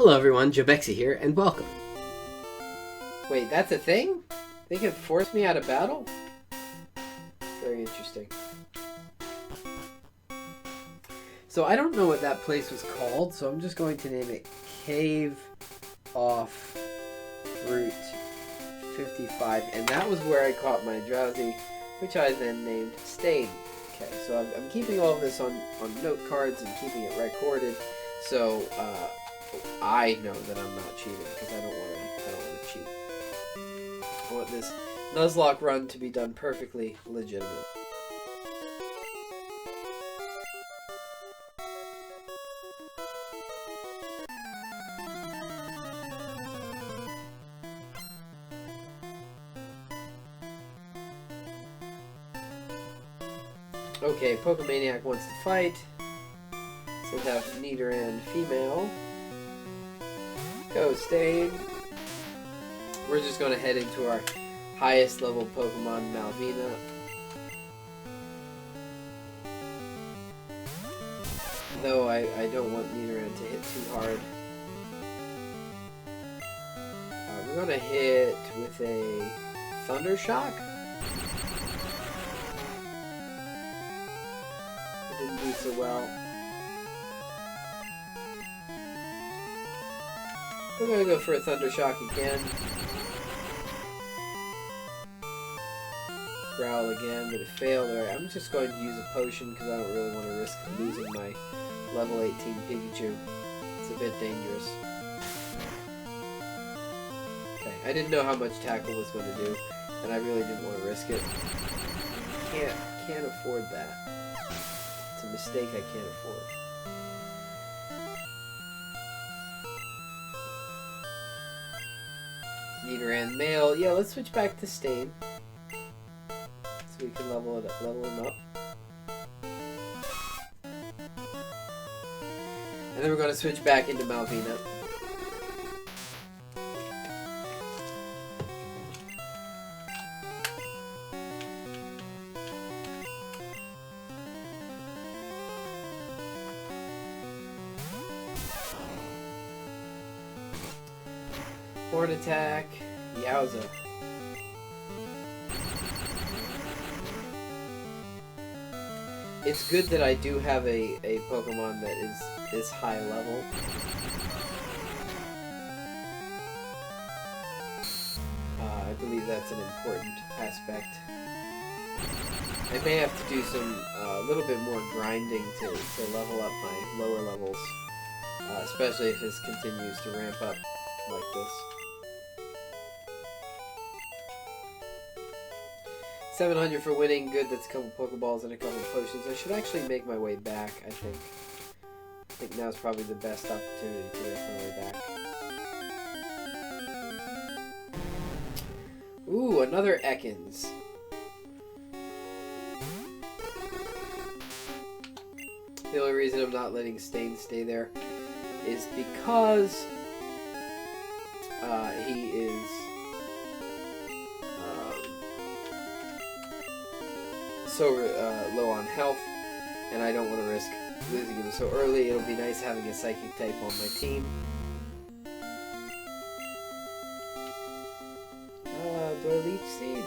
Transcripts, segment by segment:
Hello everyone, Jobexi here, and welcome. Wait, that's a thing? They can force me out of battle? Very interesting. So I don't know what that place was called, so I'm just going to name it Cave Off Route 55. And that was where I caught my drowsy, which I then named Stain. Okay, so I'm keeping all of this on note cards and keeping it recorded. So I know that I'm not cheating because I don't want to cheat. I want this Nuzlocke run to be done perfectly legitimate. Okay, Pokemaniac wants to fight. Send out Nidoran female. Go, Stain. We're just going to head into our highest level Pokemon, Malvina. Though I don't want Nidoran to hit too hard. We're going to hit with a Thunder Shock. It didn't do so well. We're going to go for a Thunder Shock again. Growl again, but it failed. Alright, I'm just going to use a potion because I don't really want to risk losing my level 18 Pikachu. It's a bit dangerous. Okay, I didn't know how much Tackle was going to do, and I really didn't want to risk it. Can't afford that. It's a mistake I can't afford. Nidoran male. Yeah, let's switch back to Stain. So we can level him up. And then we're going to switch back into Malvina. Horn attack. Yowza. It's good that I do have a Pokemon that is this high level. I believe that's an important aspect. I may have to do some a little bit more grinding to level up my lower levels, especially if this continues to ramp up like this. 700 for winning. Good, that's a couple Pokeballs and a couple potions. I should actually make my way back, I think. I think now's probably the best opportunity to make my way back. Ooh, another Ekans. The only reason I'm not letting Stain stay there is because he is so low on health, and I don't want to risk losing him so early. It'll be nice having a Psychic type on my team. Do I Leech Seed?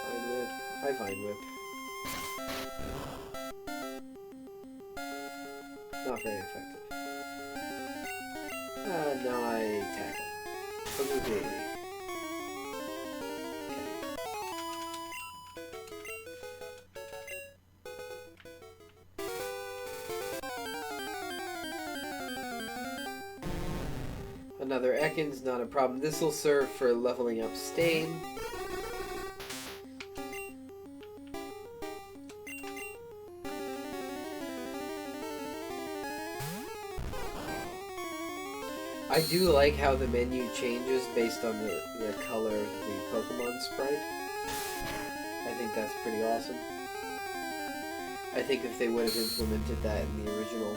Vine Whip. I Vine Whip. Not very effective. Now I Tackle. Okay. Another Ekans, not a problem. This will serve for leveling up Stain. I do like how the menu changes based on the color of the Pokemon sprite. I think that's pretty awesome. I think if they would have implemented that in the original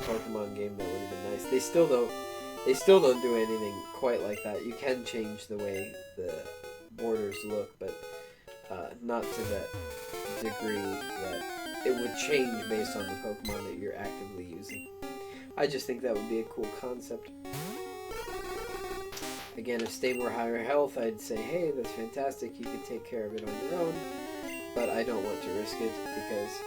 Pokemon game, that would have been nice. They still don't do anything quite like that. You can change the way the borders look, but not to that degree that it would change based on the Pokemon that you're actively using. I just think that would be a cool concept. Again, if stay more higher health, I'd say, hey, that's fantastic. You can take care of it on your own. But I don't want to risk it because,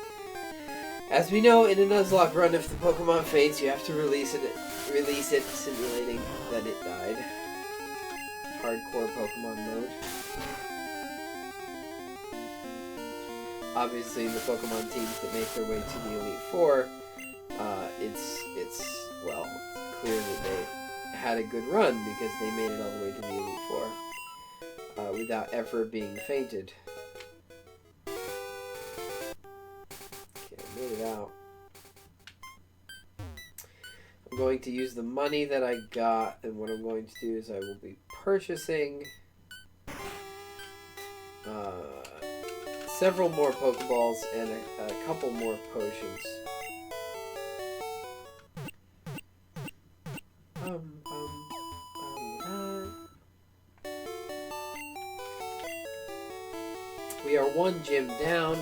as we know, in a Nuzlocke run, if the Pokemon faints, you have to release it, simulating that it died. Hardcore Pokemon mode. Obviously, the Pokemon teams that make their way to the Elite Four, it's clear that they had a good run because they made it all the way to the Elite Four without ever being fainted. Okay, I made it out. I'm going to use the money that I got, and what I'm going to do is I will be purchasing several more Pokeballs and a couple more potions. We are one gym down,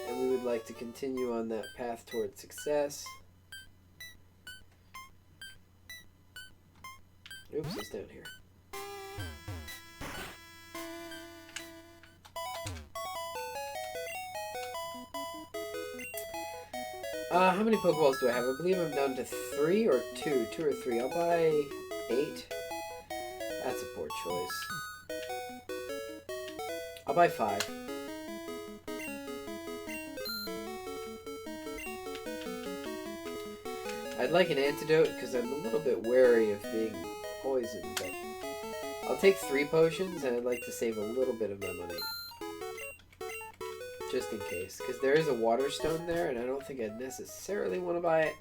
and we would like to continue on that path towards success. Oops, it's down here. How many Pokeballs do I have? I believe I'm down to 3 or 2. 2 or 3. I'll buy 8. That's a poor choice. I'll buy 5. I'd like an antidote because I'm a little bit wary of being poisoned, but I'll take 3 potions and I'd like to save a little bit of my money. Just in case, because there is a water stone there and I don't think I'd necessarily want to buy it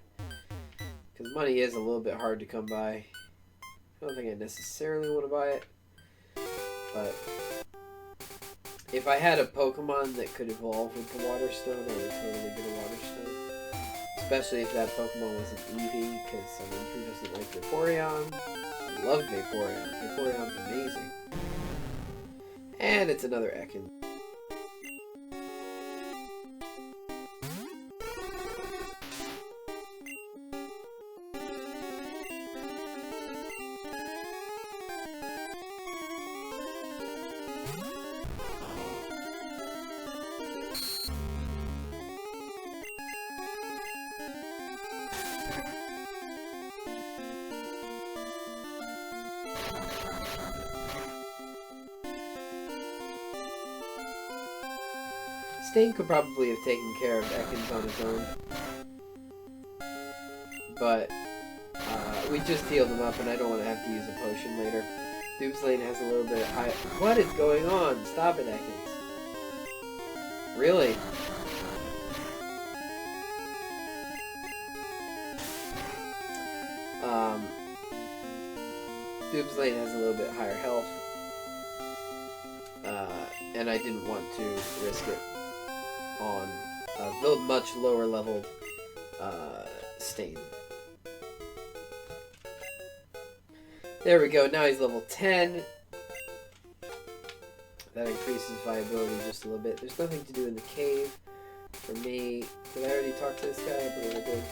because money is a little bit hard to come by. I don't think I necessarily want to buy it, but if I had a Pokemon that could evolve with the water stone, I would totally get a water stone. Especially if that Pokemon was an Eevee, because someone who doesn't like Vaporeon. I love Vaporeon. Vaporeon's amazing. And it's another Ekans. Stain could probably have taken care of Ekans on his own. But we just healed him up and I don't want to have to use a potion later. Doobslane has a little bit of high... What is going on? Stop it, Ekans. Really? Doobslane has a little bit higher health. And I didn't want to risk it on the much lower level Stain. There we go, now he's level 10. That increases viability just a little bit. There's nothing to do in the cave for me. Did I already talk to this guy? I believe I did.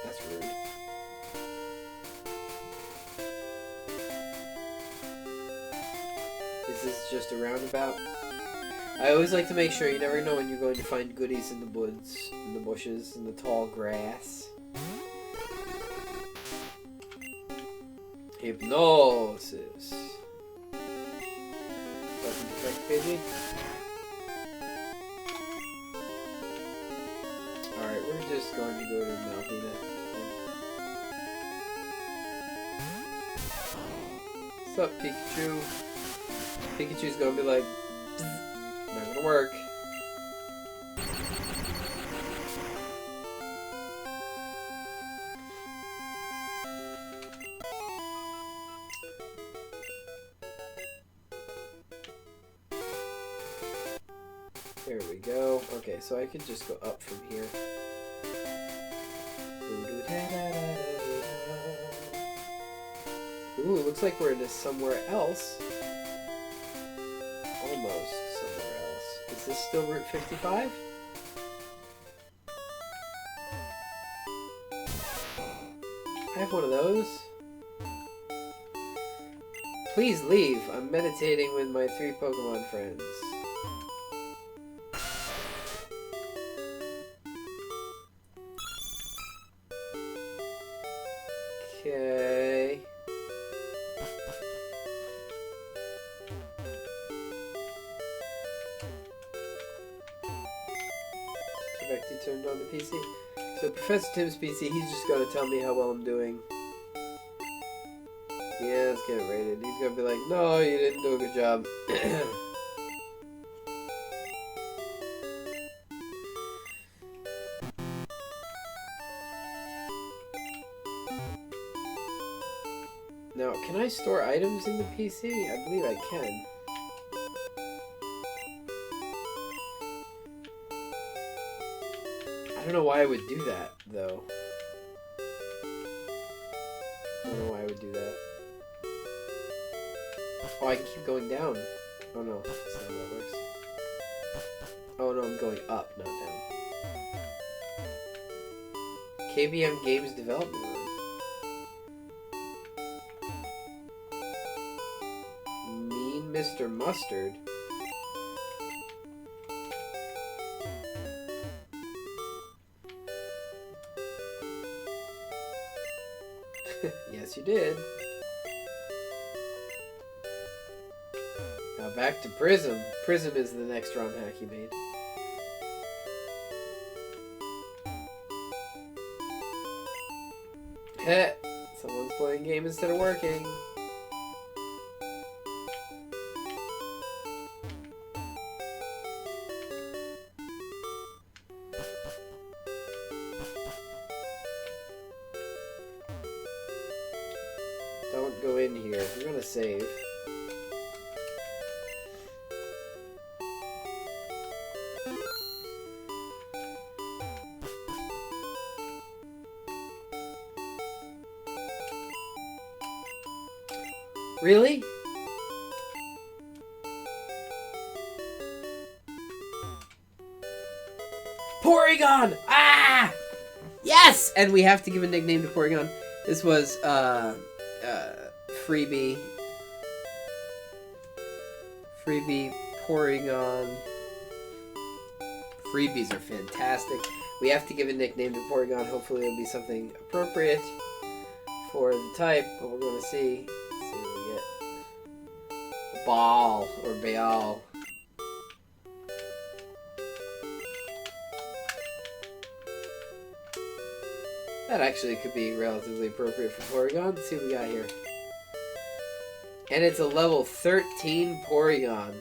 That's rude. Is this just a roundabout? I always like to make sure you never know when you're going to find goodies in the woods, in the bushes, in the tall grass. Hypnosis. Doesn't detect Pidgey. Alright, we're just going to go to Malvina. What's up, Pikachu? Pikachu's gonna be like, not gonna work. There we go. Okay, so I can just go up from here. Ooh, it looks like we're in somewhere else. Almost somewhere else. Is this still Route 55? have one of those. Please leave. I'm meditating with my 3 Pokemon friends. Okay. Jobexi turned on the PC. So Professor Tim's PC, he's just gonna tell me how well I'm doing. Yeah, let's get it rated. He's gonna be like, no, you didn't do a good job. Now, can I store items in the PC? I believe I can. I don't know why I would do that, though. I don't know why I would do that. Oh, I can keep going down. Oh no, that's not how that works. Oh no, I'm going up, not down. KBM Games Development Room. Mean Mr. Mustard. Yes, you did. Now back to Prism. Prism is the next ROM hack you made. Heh! Someone's playing game instead of working. Don't go in here. We're gonna save. Really? Porygon! Ah! Yes! And we have to give a nickname to Porygon. This was, Freebie. Freebie Porygon. Freebies are fantastic. We have to give a nickname to Porygon. Hopefully it'll be something appropriate for the type, but we're going to see. Let's see what we get. Ball or Baal. That actually could be relatively appropriate for Porygon. Let's see what we got here. And it's a level 13 Porygon.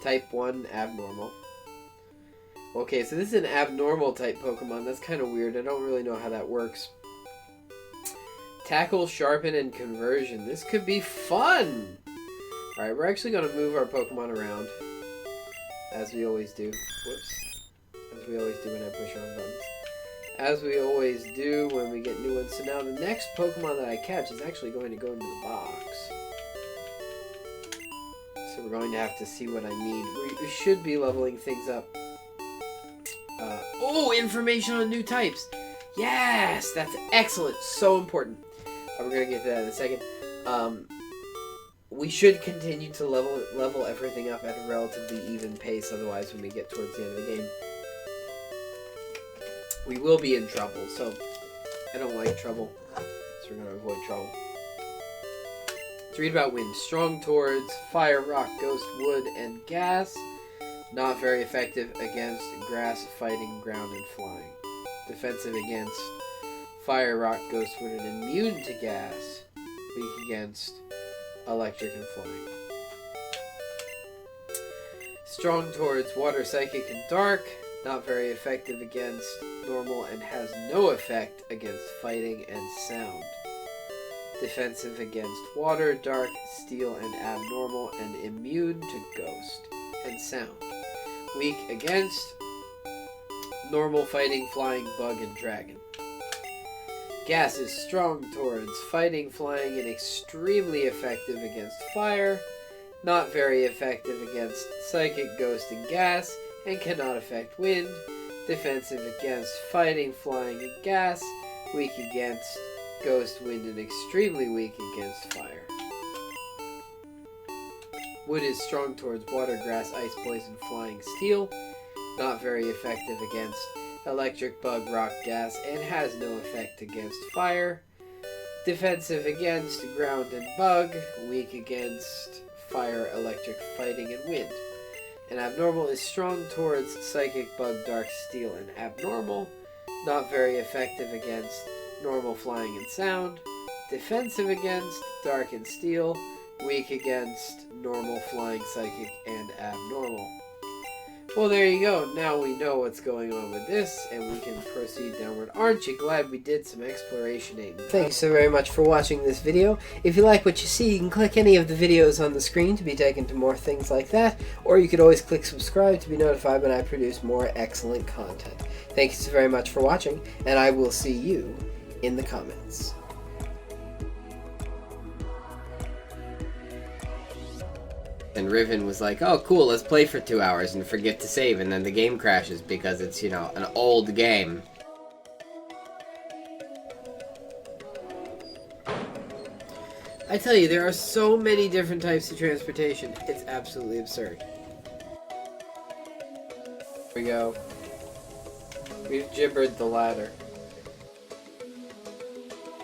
Type 1 abnormal. Okay, so this is an abnormal type Pokemon. That's kind of weird. I don't really know how that works. Tackle, Sharpen, and Conversion. This could be fun! Alright, we're actually going to move our Pokemon around. As we always do. Whoops. As we always do when I push wrong buttons. As we always do when we get new ones. So now the next Pokemon that I catch is actually going to go into the box. So we're going to have to see what I need. We should be leveling things up. Oh, information on new types! Yes! That's excellent! So important. We're going to get to that in a second. We should continue to level everything up at a relatively even pace, otherwise when we get towards the end of the game, we will be in trouble. So, I don't like trouble, so we're going to avoid trouble. Let's read about wind. Strong towards fire, rock, ghost, wood, and gas. Not very effective against grass, fighting, ground, and flying. Defensive against fire, rock, ghost, wood, and immune to gas. Weak against electric and flying. Strong towards water, psychic, and dark. Not very effective against normal and has no effect against fighting and sound. Defensive against water, dark, steel, and abnormal, and immune to ghost and sound. Weak against normal, fighting, flying, bug, and dragon. Gas is strong towards fighting, flying, and extremely effective against fire. Not very effective against psychic, ghost, and gas, and cannot affect wind. Defensive against fighting, flying, and gas. weak against ghost, wind, and extremely weak against fire. Wood is strong towards water, grass, ice, poison, flying, steel. Not very effective against electric, bug, rock, gas, and has no effect against fire. Defensive against ground and bug. Weak against fire, electric, fighting, and wind. And abnormal is strong towards psychic, bug, dark, steel, and abnormal. Not very effective against normal, flying, and sound. Defensive against dark and steel. Weak against normal, flying, psychic, and abnormal. Well, there you go. Now we know what's going on with this, and we can proceed downward. Aren't you glad we did some explorationing? Thank you so very much for watching this video. If you like what you see, you can click any of the videos on the screen to be taken to more things like that, or you could always click subscribe to be notified when I produce more excellent content. Thank you so very much for watching, and I will see you in the comments. And Riven was like, oh cool, let's play for 2 hours and forget to save, and then the game crashes because it's, you know, an old game. I tell you, there are so many different types of transportation, it's absolutely absurd. Here we go. We've gibbered the ladder.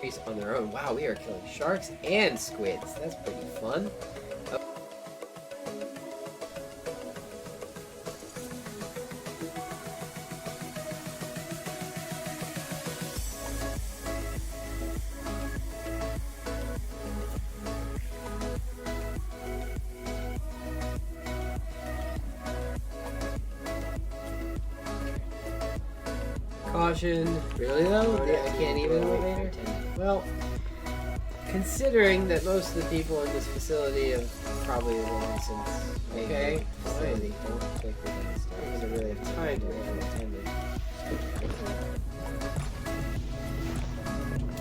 He's on their own. Wow, we are killing sharks and squids. That's pretty fun. Caution. Really though? I can't even elevator? Well, considering that most of the people in this facility have probably long since made the facility, don't click the downstairs. I'm gonna really have time to be unattended.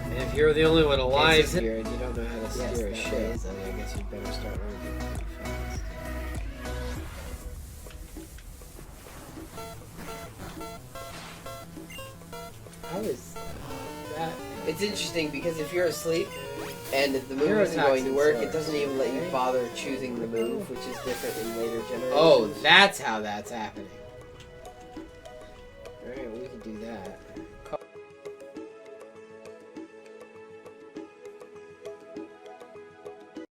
And if you're the only one alive here and you don't know how to steer a ship, I guess you'd better start running pretty fast. How is that? It's interesting because if you're asleep and if the move isn't going to work, it doesn't even let you bother choosing the move, which is different in later generations. Oh, that's how that's happening. Alright, well, we can do that.